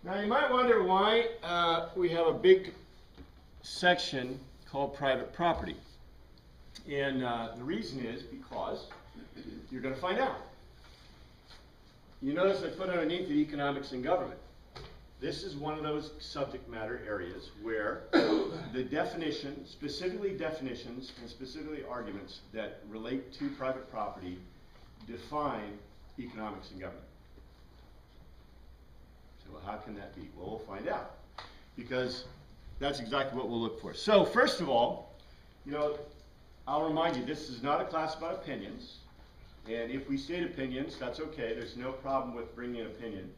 Now you might wonder why we have a big section called private property. And the reason is because you're going to find out. You notice I put underneath it economics and government. This is one of those subject matter areas where the definition, specifically definitions and specifically arguments that relate to private property define economics and government. So how can that be? Well, we'll find out, because that's exactly what we'll look for. So first of all, you know, I'll remind you, this is not a class about opinions. And if we state opinions, that's okay. There's no problem with bringing an opinion.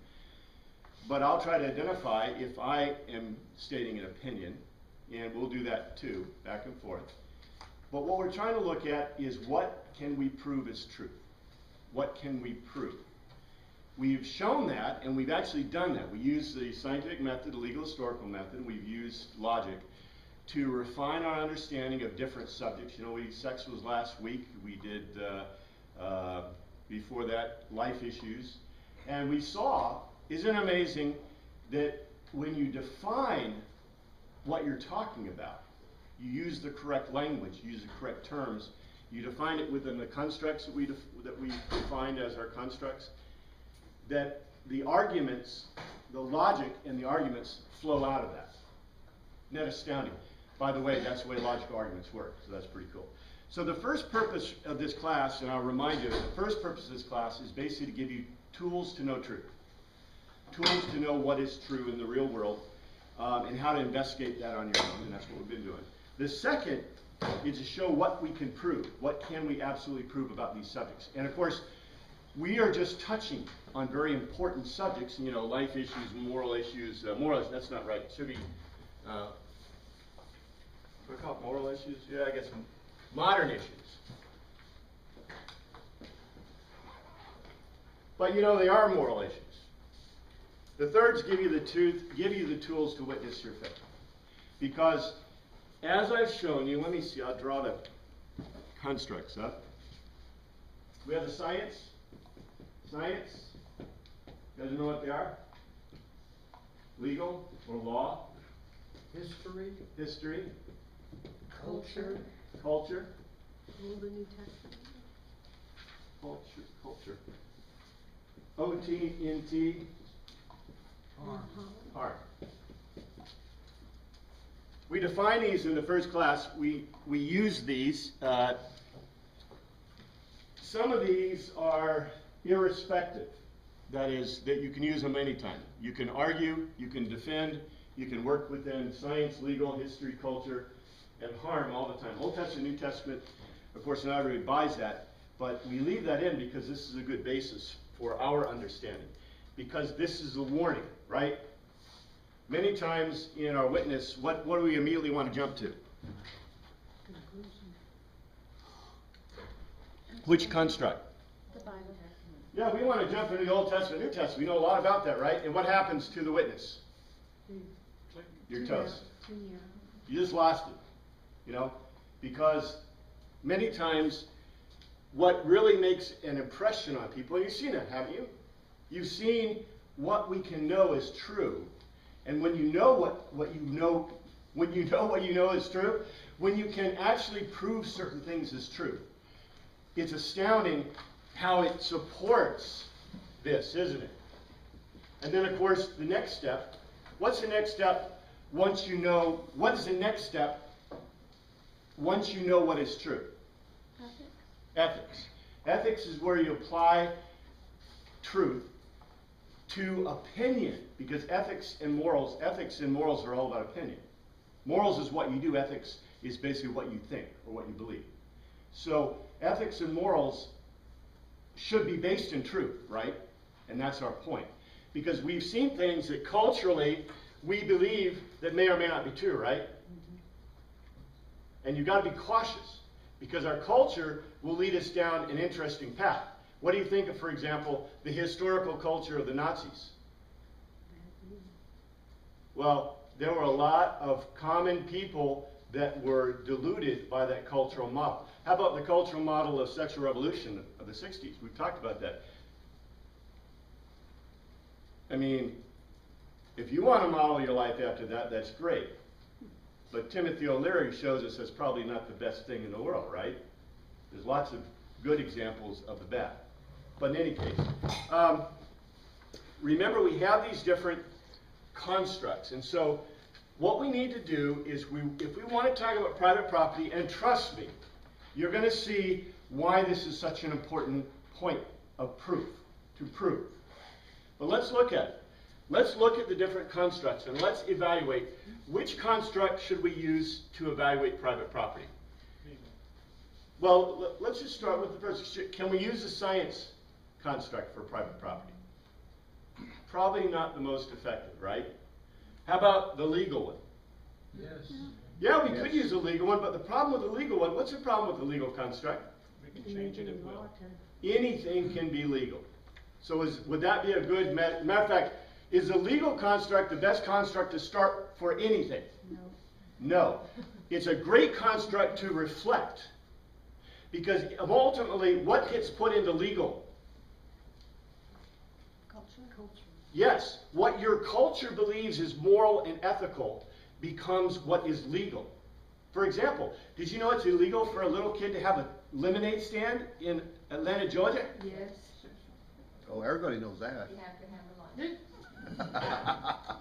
But I'll try to identify if I am stating an opinion, and we'll do that too, back and forth. But what we're trying to look at is what can we prove is truth? What can we prove? We've shown that, and we've actually done that. We use the scientific method, the legal historical method. We've used logic to refine our understanding of different subjects. You know, sex was last week. We did, before that, life issues. And we saw, isn't it amazing that when you define what you're talking about, you use the correct language, you use the correct terms, you define it within the constructs that we defined as our constructs, that the arguments, the logic and the arguments flow out of that. Isn't that astounding? By the way, that's the way logical arguments work, so that's pretty cool. So the first purpose of this class, and I'll remind you, the first purpose of this class is basically to give you tools to know truth. Tools to know what is true in the real world, and how to investigate that on your own, and that's what we've been doing. The second is to show what we can prove. What can we absolutely prove about these subjects? And of course, we are just touching on very important subjects, you know, life issues, moral issues. That's not right. It should be, what do I call it, moral issues? Yeah, I guess modern issues. But you know, they are moral issues. The thirds give you the tools to witness your faith. Because as I've shown you, let me see, I'll draw the constructs up. We have the science. Science. You guys know what they are? Legal or law. History. History. Culture. Culture. Old and New Testament. Culture. O-T-N-T. Art. We define these in the first class. We use these. Some of these are irrespective. That is, that you can use them anytime. You can argue, you can defend, you can work within science, legal, history, culture, and harm all the time. Old Testament, New Testament, of course, not everybody buys that, but we leave that in because this is a good basis for our understanding. Because this is a warning, right? Many times in our witness, what do we immediately want to jump to? Conclusion. Which construct? The Bible. Yeah, we want to jump into the Old Testament, New Testament. We know a lot about that, right? And what happens to the witness? You're toast. You just lost it, you know? Because many times what really makes an impression on people, and you've seen it, haven't you? You've seen what we can know is true. And when you know what you know, when you know what you know is true, when you can actually prove certain things as true, it's astounding how it supports this, isn't it? And then, of course, the next step. What's the next step once you know? What is the next step once you know what is true? Ethics. Ethics is where you apply truth to opinion, because ethics and morals are all about opinion. Morals is what you do. Ethics is basically what you think or what you believe. So ethics and morals should be based in truth, right? And that's our point. Because we've seen things that culturally we believe that may or may not be true, right? And you've got to be cautious, because our culture will lead us down an interesting path. What do you think of, for example, the historical culture of the Nazis? Well, there were a lot of common people that were deluded by that cultural model. How about the cultural model of sexual revolution of the 60s? We've talked about that. I mean, If you want to model your life after that, that's great. But Timothy O'Leary shows us that's probably not the best thing in the world, right? There's lots of good examples of the bad. But in any case, remember we have these different constructs. And so what we need to do is, if we want to talk about private property, and trust me, you're going to see why this is such an important point of proof, to prove. But let's look at it. Let's look at the different constructs and let's evaluate which construct should we use to evaluate private property. Well, let's just start with the first. Can we use the science construct for private property? Probably not the most effective, right? How about the legal one? Yes. Yeah, we could use a legal one, but the problem with the legal one, what's the problem with the legal construct? We can change it at will. Anything can be legal. So would that be a good, matter of fact, is the legal construct the best construct to start for anything? No. No. It's a great construct to reflect. Because ultimately, what gets put into legal? Culture. Yes, what your culture believes is moral and ethical becomes what is legal. For example, did you know it's illegal for a little kid to have a lemonade stand in Atlanta, Georgia? Yes. Oh, everybody knows that. You have to have a lunch.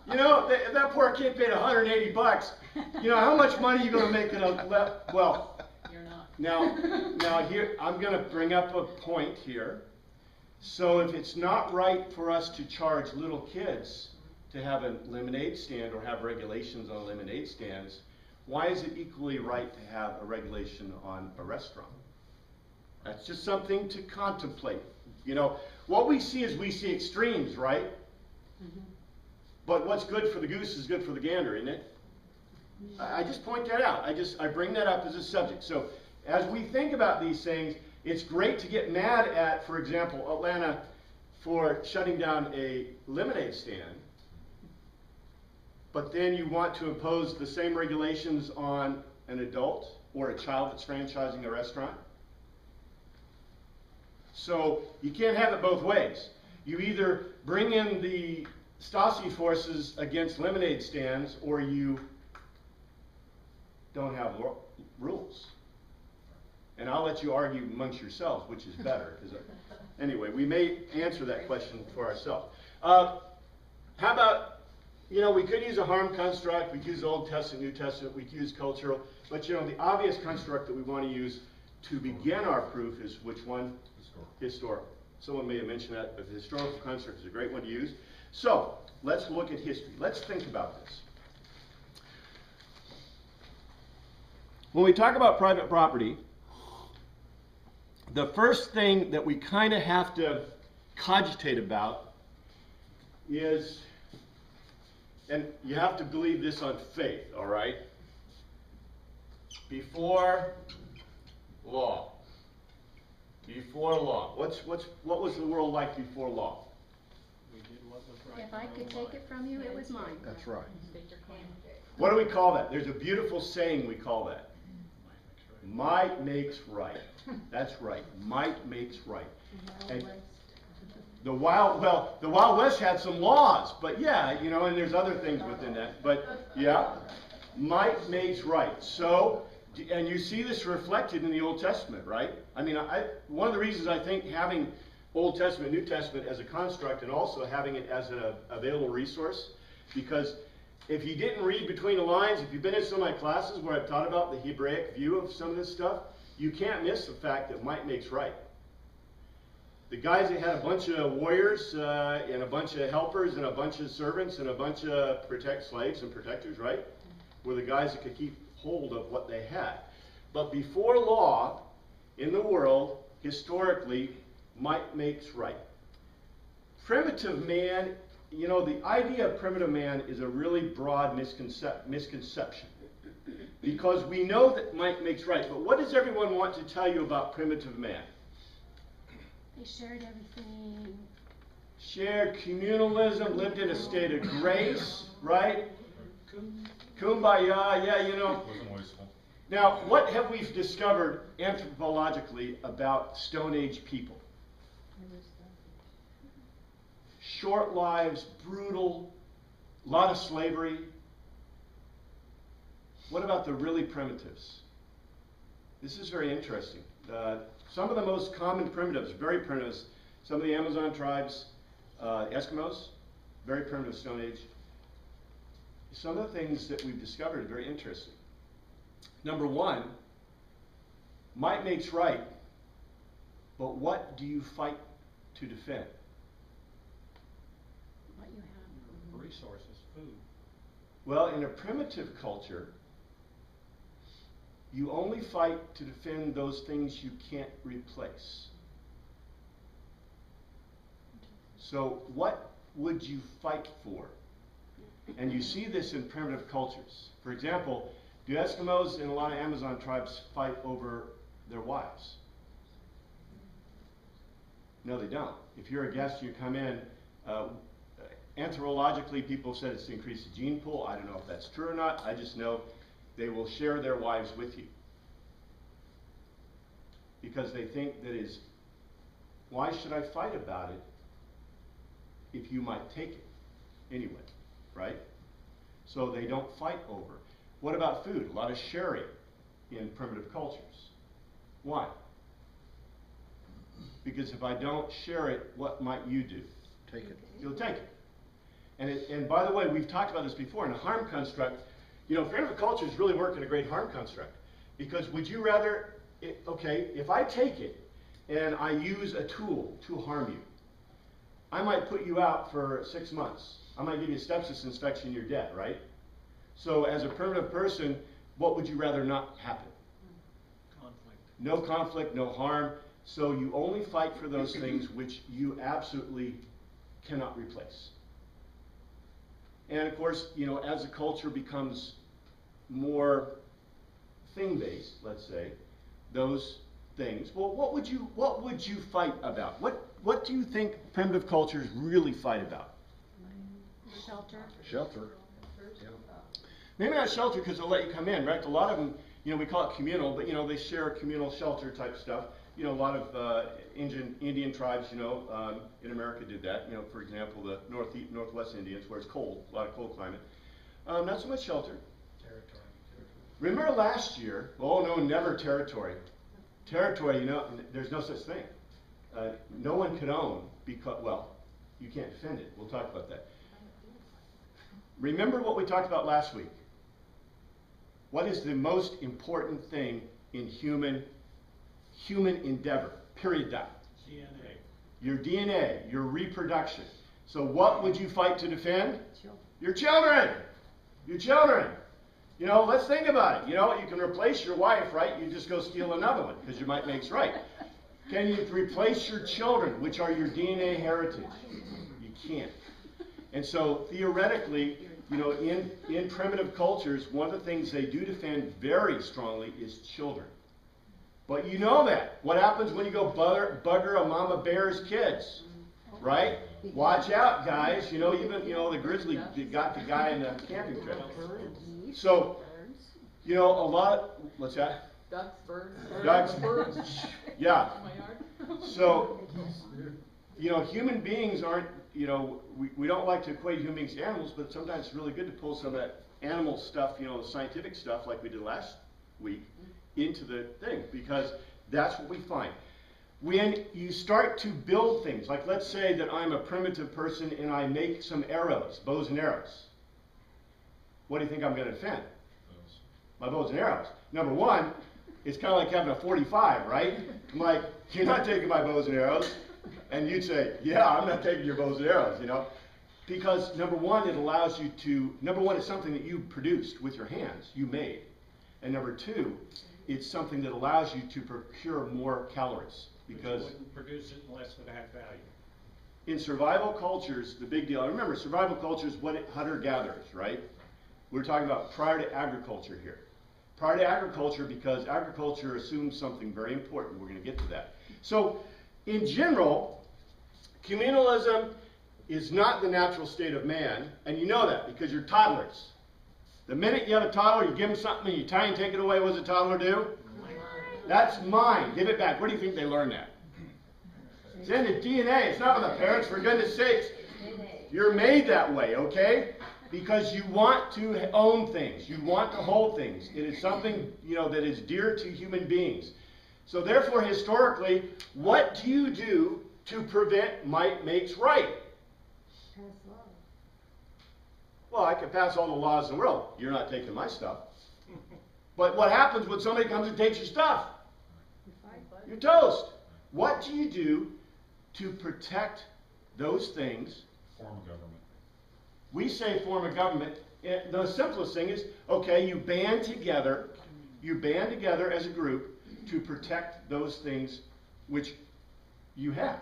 You know, that poor kid paid $180. You know, how much money are you going to make in a well, You're not. now here, I'm going to bring up a point here. So if it's not right for us to charge little kids to have a lemonade stand or have regulations on lemonade stands, why is it equally right to have a regulation on a restaurant? That's just something to contemplate. You know, what we see is we see extremes, right? Mm-hmm. But what's good for the goose is good for the gander, isn't it? I just point that out. I bring that up as a subject. So as we think about these things, it's great to get mad at, for example, Atlanta for shutting down a lemonade stand, but then you want to impose the same regulations on an adult or a child that's franchising a restaurant. So you can't have it both ways. You either bring in the Stasi forces against lemonade stands, or you don't have rules. And I'll let you argue amongst yourselves which is better. Anyway, we may answer that question for ourselves. How about, you know, we could use a harm construct, we could use Old Testament, New Testament, we could use cultural, but you know, the obvious construct that we want to use to begin our proof is which one? Historical. Someone may have mentioned that, but the historical construct is a great one to use. So, let's look at history. Let's think about this. When we talk about private property, the first thing that we kind of have to cogitate about is, and you have to believe this on faith, all right? Before law. Before law. What was the world like before law? We did what was right. If I could take it from you, it was mine. That's right. State your claim. What do we call that? There's a beautiful saying we call that. Might makes right. That's right. Might makes right. And the Wild West had some laws, but yeah, you know, and there's other things within that. But yeah, might makes right. So, and you see this reflected in the Old Testament, right? I mean, one of the reasons I think having Old Testament, New Testament as a construct and also having it as an available resource, because if you didn't read between the lines, if you've been in some of my classes where I've taught about the Hebraic view of some of this stuff, you can't miss the fact that might makes right. The guys that had a bunch of warriors and a bunch of helpers and a bunch of servants and a bunch of slaves and protectors, right, were the guys that could keep hold of what they had. But before law, in the world, historically, might makes right. Primitive man, you know, the idea of primitive man is a really broad misconception. Because we know that might makes right, but what does everyone want to tell you about primitive man? They shared everything. Shared communalism, lived in a state of grace, right? Kumbaya, yeah, you know. Wasn't wasteful. Now, what have we discovered anthropologically about Stone Age people? Short lives, brutal, A lot of slavery. What about the really primitives? This is very interesting. Some of the most common primitives, very primitives, some of the Amazon tribes, Eskimos, very primitive Stone Age. Some of the things that we've discovered are very interesting. Number one, might makes right, but what do you fight to defend? What you have. Resources, food. Well, in a primitive culture, you only fight to defend those things you can't replace. So what would you fight for? And you see this in primitive cultures. For example, do Eskimos and a lot of Amazon tribes fight over their wives? No, they don't. If you're a guest, you come in, anthropologically, people said it's to increase the gene pool. I don't know if that's true or not. I just know they will share their wives with you. Because they think that is, why should I fight about it if you might take it anyway, right? So they don't fight over. What about food? A lot of sharing in primitive cultures. Why? Because if I don't share it, what might you do? Take it. You'll take it. And by the way, we've talked about this before, in a harm construct, you know, primitive cultures really work in a great harm construct. Because would you rather, okay, if I take it and I use a tool to harm you, I might put you out for 6 months. I might give you a sepsis infection, you're dead, right? So as a primitive person, what would you rather not happen? Conflict. No conflict, no harm. So you only fight for those things which you absolutely cannot replace. And of course, you know, as the culture becomes more thing-based, let's say, those things, well, what would you fight about? What do you think primitive cultures really fight about? Shelter. Shelter. Maybe not shelter because they'll let you come in, right? A lot of them, you know, we call it communal, but you know, they share communal shelter type stuff. You know, a lot of Indian tribes, you know, in America did that. You know, for example, the Northwest Indians, where it's cold, a lot of cold climate. Not so much shelter. Territory. Remember last year? Oh no, never territory. Territory, you know, there's no such thing. No one could own because, well, you can't defend it. We'll talk about that. Remember what we talked about last week. What is the most important thing in human endeavor? Period. Dot. DNA. Your DNA, your reproduction. So what would you fight to defend? Children. Your children. Your children. You know, let's think about it. You know, you can replace your wife, right? You just go steal another one because your might makes right. Can you replace your children, which are your DNA heritage? You can't. And so theoretically, you know, in primitive cultures, one of the things they do defend very strongly is children. But you know that. What happens when you go bugger a mama bear's kids? Right? Watch out, guys. You know, even, you know, the grizzly got the guy in the camping trip. So, you know, a lot, what's that? Ducks, birds. Ducks, birds. Yeah. In my yard. So, you know, human beings aren't, you know, we don't like to equate human beings to animals, but sometimes it's really good to pull some of that animal stuff, you know, the scientific stuff like we did last week, into the thing, because that's what we find. When you start to build things, like let's say that I'm a primitive person and I make some arrows, bows and arrows. What do you think I'm going to defend? My bows and arrows. Number one, it's kind of like having a 45, right? I'm like, you're not taking my bows and arrows. And you'd say, yeah, I'm not taking your bows and arrows, you know. Because number one, it allows you to, number one, it's something that you produced with your hands, you made. And number two, it's something that allows you to procure more calories. Because you wouldn't produce it unless it had value. in survival cultures, the big deal, remember, survival culture is what hunter-gatherers, right? We're talking about prior to agriculture here. Prior to agriculture, because agriculture assumes something very important. We're going to get to that. So, in general, communalism is not the natural state of man, and you know that because you're toddlers. The minute you have a toddler, you give them something, and you try and take it away, what does a toddler do? That's mine. Give it back. Where do you think they learn that? It's in the DNA. It's not with the parents, for goodness sakes. You're made that way, okay? Because you want to own things. You want to hold things. It is something, that is dear to human beings. So therefore, historically, what do you do to prevent might makes right? Pass law. Well, I can pass all the laws in the world. You're not taking my stuff. But what happens when somebody comes and takes your stuff? You fight. You're toast. What do you do to protect those things? Form of government. We say form of government. The simplest thing is, okay, you band together as a group to protect those things which you have,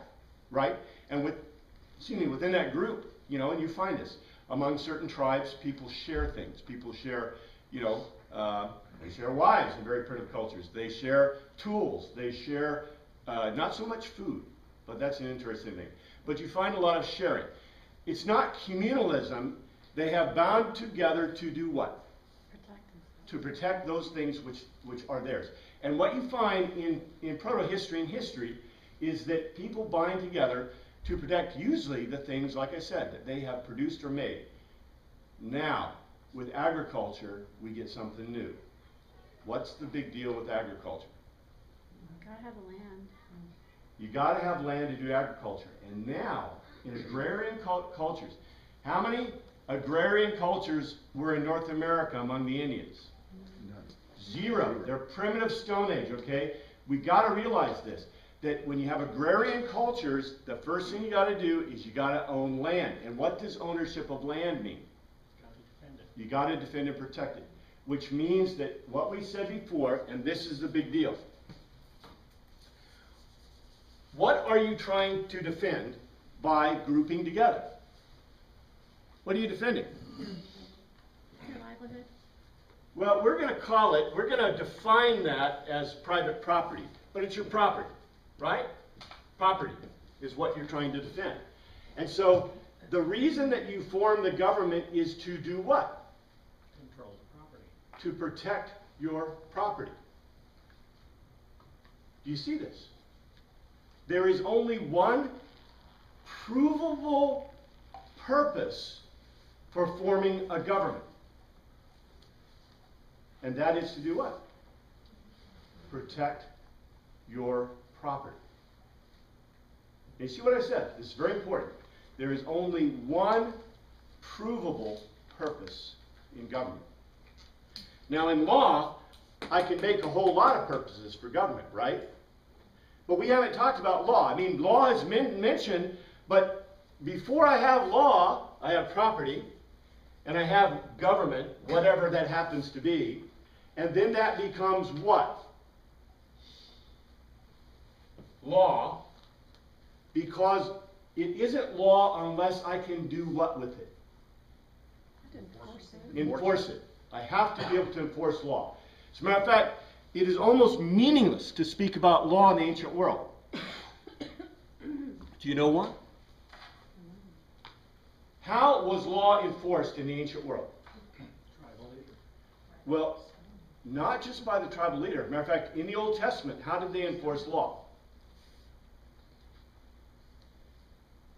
right? And within that group, and you find this, among certain tribes, people share things. People share, they share wives in very primitive cultures. They share tools. They share not so much food, but that's an interesting thing. But you find a lot of sharing. It's not communalism. They have bound together to do what? Protect them. To protect those things which are theirs. And what you find in proto-history and history is that people bind together to protect usually the things, like I said, that they have produced or made. Now, with agriculture, we get something new. What's the big deal with agriculture? Gotta have land. You got to have land to do agriculture. And now, in agrarian cultures, how many agrarian cultures were in North America among the Indians? Zero. They're primitive Stone Age, okay? We got to realize this, that when you have agrarian cultures, the first thing you got to do is you got to own land. And what does ownership of land mean? Got to defend it. You got to defend and protect it, which means that what we said before, and this is the big deal. What are you trying to defend by grouping together? What are you defending? Your livelihood. Well, we're going to define that as private property, but it's your property, right? Property is what you're trying to defend. And so the reason that you form the government is to do what? Control the property. To protect your property. Do you see this? There is only one provable purpose for forming a government. And that is to do what? Protect your property. You see what I said? This is very important. There is only one provable purpose in government. Now in law, I can make a whole lot of purposes for government, right? But we haven't talked about law. I mean, law is mentioned, but before I have law, I have property, and I have government, whatever that happens to be, and then that becomes what? Law, because it isn't law unless I can do what with it? Enforce it. Enforce it. I have to be able to enforce law. As a matter of fact, it is almost meaningless to speak about law in the ancient world. Do you know why? How was law enforced in the ancient world? Tribal leader. Well, not just by the tribal leader. As a matter of fact, in the Old Testament, how did they enforce law?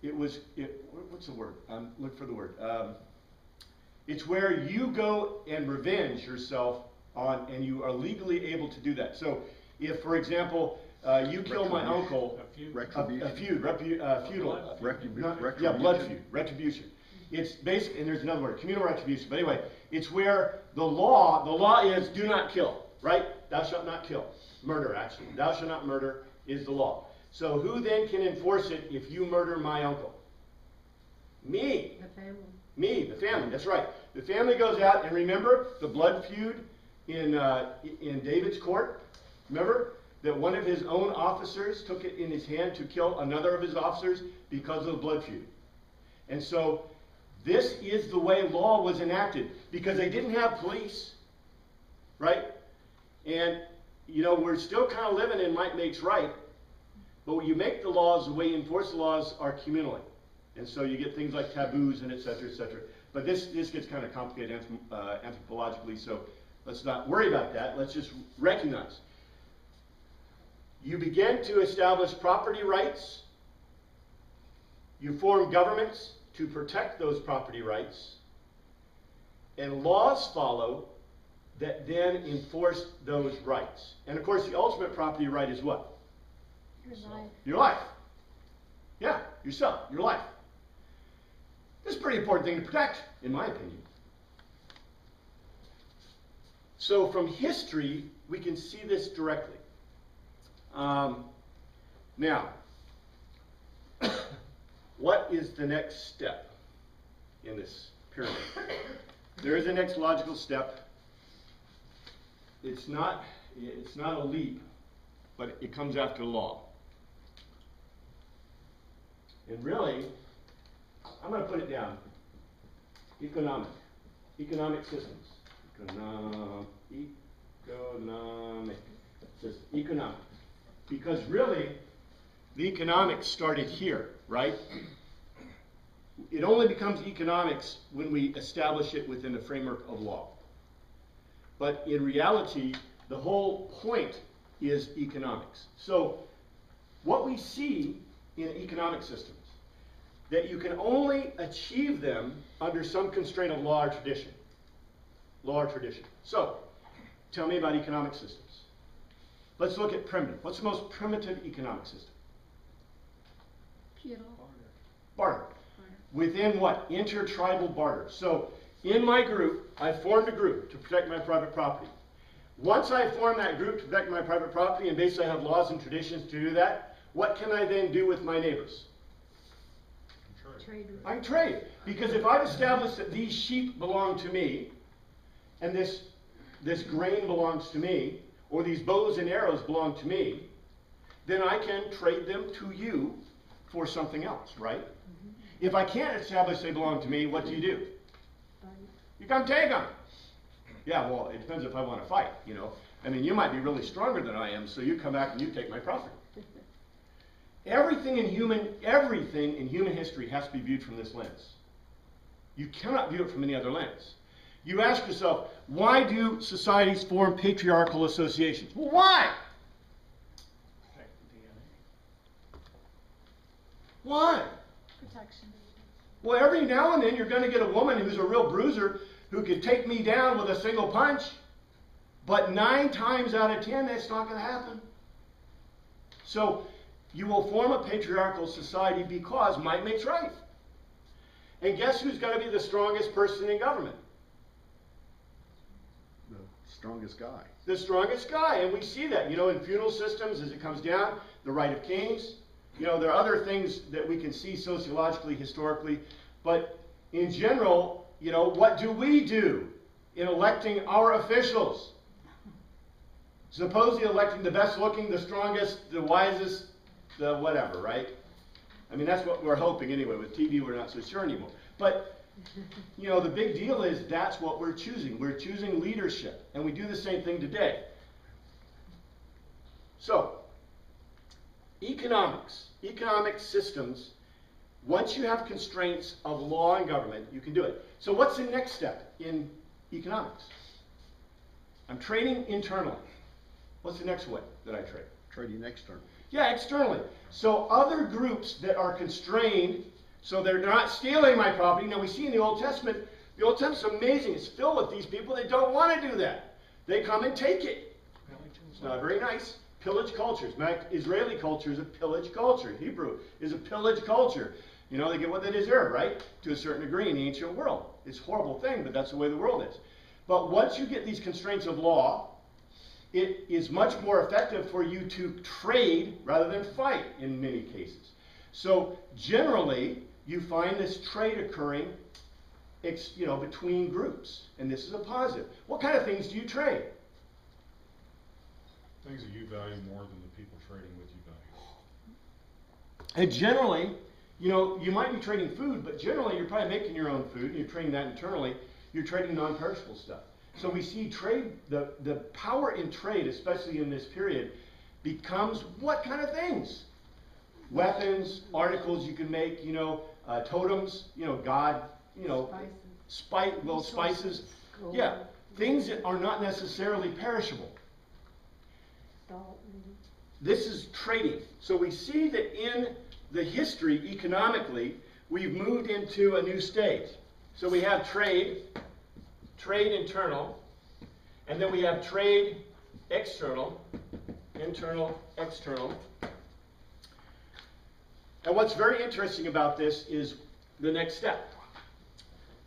What's the word? Look for the word. It's where you go and revenge yourself on, and you are legally able to do that. So, if, for example, you kill my uncle, A few. feudal, Retribution. blood feud, retribution. It's basic, and there's another word, communal retribution. But anyway, it's where the law is do not kill, right? Thou shalt not kill. Murder, actually. Thou shalt not murder is the law. So who then can enforce it if you murder my uncle? Me. The family. Me, the family, that's right. The family goes out, and remember the blood feud in David's court? Remember that one of his own officers took it in his hand to kill another of his officers because of the blood feud. And so this is the way law was enacted, because they didn't have police, right? And, we're still kind of living in might makes right, but when you make the laws, the way you enforce the laws are communally. And so you get things like taboos and et cetera, et cetera. But this gets kind of complicated anthropologically, so let's not worry about that. Let's just recognize. You begin to establish property rights. You form governments to protect those property rights. and laws follow that then enforce those rights. And of course, the ultimate property right is what? Your life. Your life. Yeah, yourself, your life. This is a pretty important thing to protect, in my opinion. So from history, we can see this directly. Now, what is the next step in this pyramid? There is a next logical step. It's not a leap, but it comes after law. And really, I'm going to put it down. Economic systems. Economic. Because really, the economics started here, right? It only becomes economics when we establish it within the framework of law. But in reality, the whole point is economics. So what we see in economic systems, that you can only achieve them under some constraint of law or tradition. Law or tradition. So, tell me about economic systems. Let's look at primitive. What's the most primitive economic system? Feudal. Barter. Within what? Intertribal barter. So, in my group, I formed a group to protect my private property. Once I form that group to protect my private property, and basically I have laws and traditions to do that, what can I then do with my neighbors? Trade. I can trade. Because if I've established that these sheep belong to me, and this grain belongs to me, or these bows and arrows belong to me, then I can trade them to you for something else, right? If I can't establish they belong to me, what do? You come take them. Yeah, well, it depends if I want to fight, you know. I mean, you might be really stronger than I am, so you come back and you take my property. Everything in human history has to be viewed from this lens. You cannot view it from any other lens. You ask yourself, why do societies form patriarchal associations? Well, why? Protect the DNA. Why? Protection. Well, every now and then you're going to get a woman who's a real bruiser who could take me down with a single punch. But 9 times out of 10, that's not going to happen. So, you will form a patriarchal society because might makes right. And guess who's going to be the strongest person in government? The strongest guy. The strongest guy. And we see that, you know, in feudal systems as it comes down, the right of kings. You know, there are other things that we can see sociologically, historically. But in general, you know, what do we do in electing our officials? Supposedly electing the best looking, the strongest, the wisest, the whatever, right? I mean, that's what we're hoping anyway. With TV, we're not so sure anymore. But, you know, the big deal is that's what we're choosing. We're choosing leadership. And we do the same thing today. So, economic systems, once you have constraints of law and government, you can do it. So what's the next step in economics? I'm trading internally. What's the next way that I trade? Trading external. Yeah, externally. So other groups that are constrained, so they're not stealing my property. Now we see in the Old Testament is amazing. It's filled with these people that don't want to do that. They come and take it. It's not very nice. Pillage cultures. In fact, Israeli culture is a pillage culture. Hebrew is a pillage culture. You know, they get what they deserve, right? To a certain degree in the ancient world. It's a horrible thing, but that's the way the world is. But once you get these constraints of law, it is much more effective for you to trade rather than fight in many cases. So generally, you find this trade occurring, you know, between groups, and this is a positive. What kind of things do you trade? Things that you value more than the people trading with you value. And generally, you know, you might be trading food, but generally you're probably making your own food, and you're trading that internally. You're trading non-perishable stuff. So we see trade, the power in trade, especially in this period, becomes what kind of things? Weapons, articles you can make, you know, totems, you know, God, you know, spices. Gold. Yeah, things that are not necessarily perishable. Salt, maybe. This is trading. So we see that in the history, economically, we've moved into a new stage. So we have trade, trade internal, and then we have trade external, internal, external. And what's very interesting about this is the next step.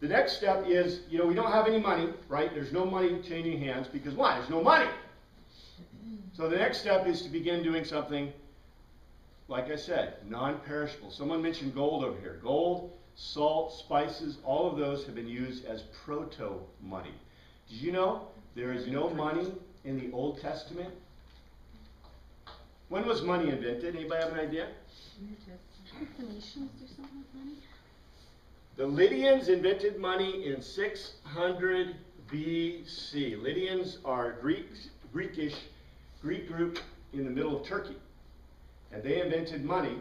The next step is, you know, we don't have any money, right? There's no money changing hands because why? There's no money. So the next step is to begin doing something, like I said, non-perishable. Someone mentioned gold over here. Gold, salt, spices, all of those have been used as proto-money. Did you know there is no money in the Old Testament? When was money invented? Anybody have an idea? Did the nations do something with money? The Lydians invented money in 600 BC. Lydians are Greek group in the middle of Turkey. And they invented money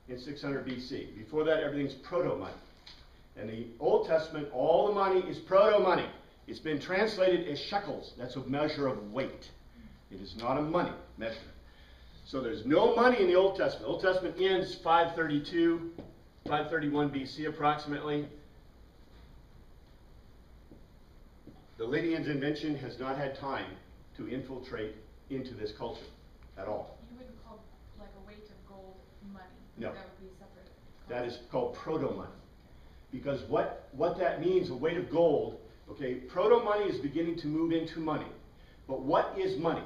in 600 BC. Before that, everything's proto-money. In the Old Testament, all the money is proto-money. It's been translated as shekels. That's a measure of weight. It is not a money measure. So there's no money in the Old Testament. The Old Testament ends 532, 531 BC approximately. The Lydians' invention has not had time to infiltrate into this culture at all. You wouldn't call like a weight of gold money. No. That would be separate. That is called proto-money. Because what that means, a weight of gold, okay, proto-money is beginning to move into money. But what is money?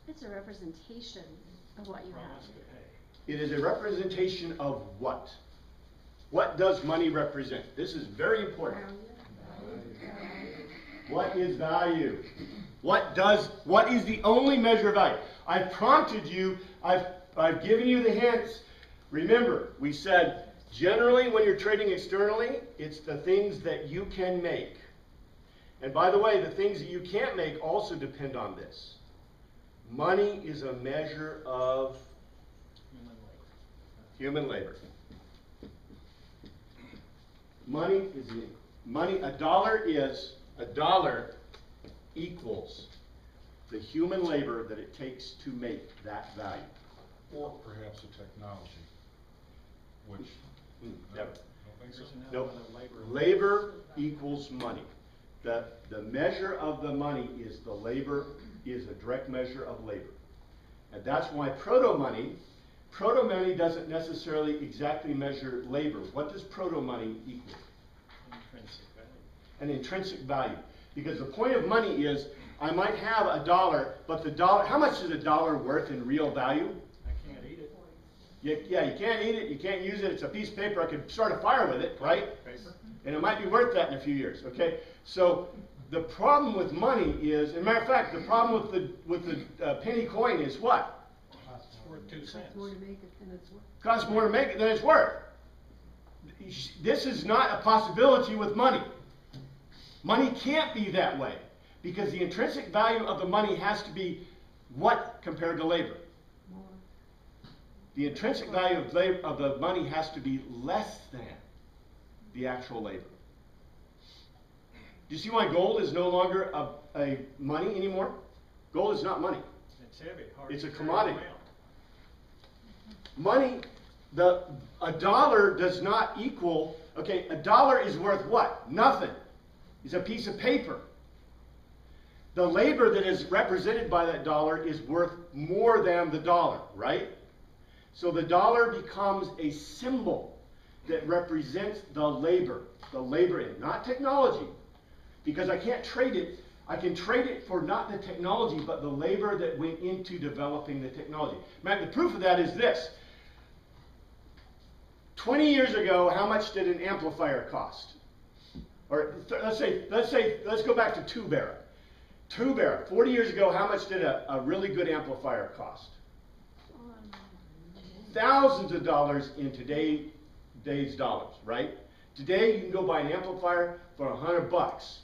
It's a representation of what you Promise have. to pay. It is a representation of what? What does money represent? This is very important. What is value? What is the only measure of value? I've prompted you, I've given you the hints. Remember, we said generally when you're trading externally, it's the things that you can make. And by the way, the things that you can't make also depend on this. Money is a measure of human labor. A dollar equals the human labor that it takes to make that value. Or perhaps a technology, which, Never. don't think so? There's an Nope. element of labor. Labor equals money. The measure of the money is the labor, is a direct measure of labor. And that's why proto-money doesn't necessarily exactly measure labor. What does proto-money equal? Intrinsic value. An intrinsic value. Because the point of money is, I might have a dollar, but the dollar, how much is a dollar worth in real value? I can't eat it. Yeah, you can't eat it, you can't use it, it's a piece of paper, I could start a fire with it, right? Paper? And it might be worth that in a few years, okay? So the problem with money is, as a matter of fact, the problem with the penny coin is what? It's worth 2 cents. More to make it than it's worth. Costs more to make it than it's worth. This is not a possibility with money. Money can't be that way because the intrinsic value of the money has to be what compared to labor? More. The intrinsic value of the money has to be less than the actual labor. Do you see why gold is no longer a money anymore? Gold is not money. It's heavy. Hard It's to a carry commodity. around. Money, a dollar does not equal, okay, a dollar is worth what? Nothing. It's a piece of paper. The labor that is represented by that dollar is worth more than the dollar, right? So the dollar becomes a symbol that represents the labor in, not technology. Because I can't trade it. I can trade it for not the technology, but the labor that went into developing the technology. Man, the proof of that is this. 20 years ago, how much did an amplifier cost? Or let's go back to two-barrel. Two-barrel. 40 years ago, how much did a really good amplifier cost? Thousands of dollars in today's dollars, right? Today, you can go buy an amplifier for $100.